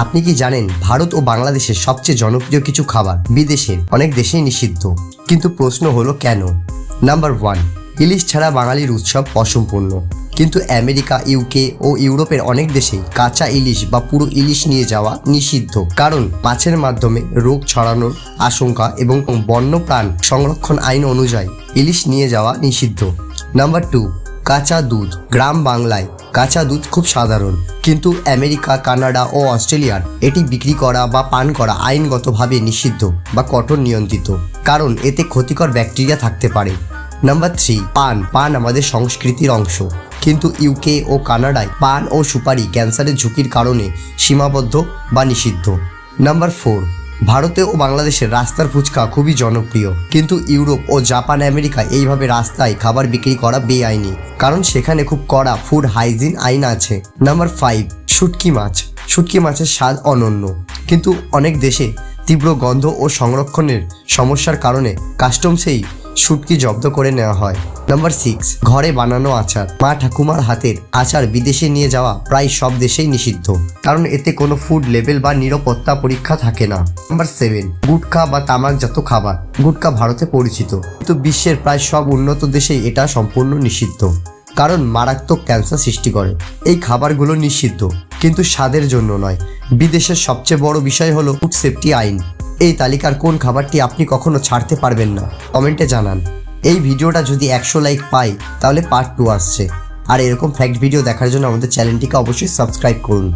আপনি কি জানেন ভারত ও বাংলাদেশের সবচেয়ে জনপ্রিয় কিছু খাবার বিদেশের অনেক দেশেই নিষিদ্ধ, কিন্তু প্রশ্ন হলো কেন? নাম্বার 1, ইলিশ ছাড়া বাঙালির উৎসব অসম্পূর্ণ। কিন্তু আমেরিকা, ইউকে ও ইউরোপের অনেক দেশেই কাঁচা ইলিশ বা পুরো ইলিশ নিয়ে যাওয়া নিষিদ্ধ, কারণ মাছের মাধ্যমে রোগ ছড়ানোর আশঙ্কা এবং বন্যপ্রাণ সংরক্ষণ আইন অনুযায়ী ইলিশ নিয়ে যাওয়া নিষিদ্ধ। নাম্বার 2, কাঁচা দুধ। গ্রাম বাংলায় কাঁচা দুধ খুব সাধারণ, কিন্তু আমেরিকা, কানাডা ও অস্ট্রেলিয়ার এটি বিক্রি করা বা পান করা আইনগতভাবে নিষিদ্ধ বা কঠোর নিয়ন্ত্রিত, কারণ এতে ক্ষতিকর ব্যাকটেরিয়া থাকতে পারে। নাম্বার 3, পান আমাদের সংস্কৃতির অংশ, কিন্তু ইউকে ও কানাডায় পান ও সুপারি ক্যান্সারের ঝুঁকির কারণে সীমাবদ্ধ বা নিষিদ্ধ। নাম্বার 4, ভারতে ও বাংলাদেশের রাস্তার ফুচকা খুবই জনপ্রিয়, কিন্তু ইউরোপ ও জাপান, আমেরিকা এইভাবে রাস্তায় খাবার বিক্রি করা বেআইনি, কারণ সেখানে খুব কড়া ফুড হাইজিন আইন আছে। নাম্বার 5, শুটকি মাছ। শুটকি মাছের স্বাদ অনন্য, কিন্তু অনেক দেশে তীব্র গন্ধ ও সংরক্ষণের সমস্যার কারণে কাস্টমসেই শুটকি জব্দ করে নেওয়া হয়। নাম্বার 6, ঘরে বানানো আচার। মা ঠাকুমার হাতের আচার বিদেশে নিয়ে যাওয়া প্রায় সব দেশেই নিষিদ্ধ, কারণ এতে কোনো ফুড লেভেল বা নিরাপত্তা পরীক্ষা থাকে না। নাম্বার 7, গুটখা বা তামাকজাত খাবার। গুটখা ভারতে পরিচিত, কিন্তু বিশ্বের প্রায় সব উন্নত দেশেই এটা সম্পূর্ণ নিষিদ্ধ, কারণ মারাত্মক ক্যান্সার সৃষ্টি করে। এই খাবারগুলো নিষিদ্ধ, কিন্তু স্বাদের জন্য নয়। বিদেশের সবচেয়ে বড় বিষয় হলো ফুড সেফটি আইন। এই তালিকার কোন খাবারটি আপনি কখনো ছাড়তে পারবেন না, কমেন্টে জানান। এই ভিডিওটা যদি 100 লাইক পাই তাহলে পার্ট 2 আসছে। আর এরকম ফ্যাক্ট ভিডিও দেখার জন্য আমাদের চ্যানেলটিকে অবশ্যই সাবস্ক্রাইব করুন।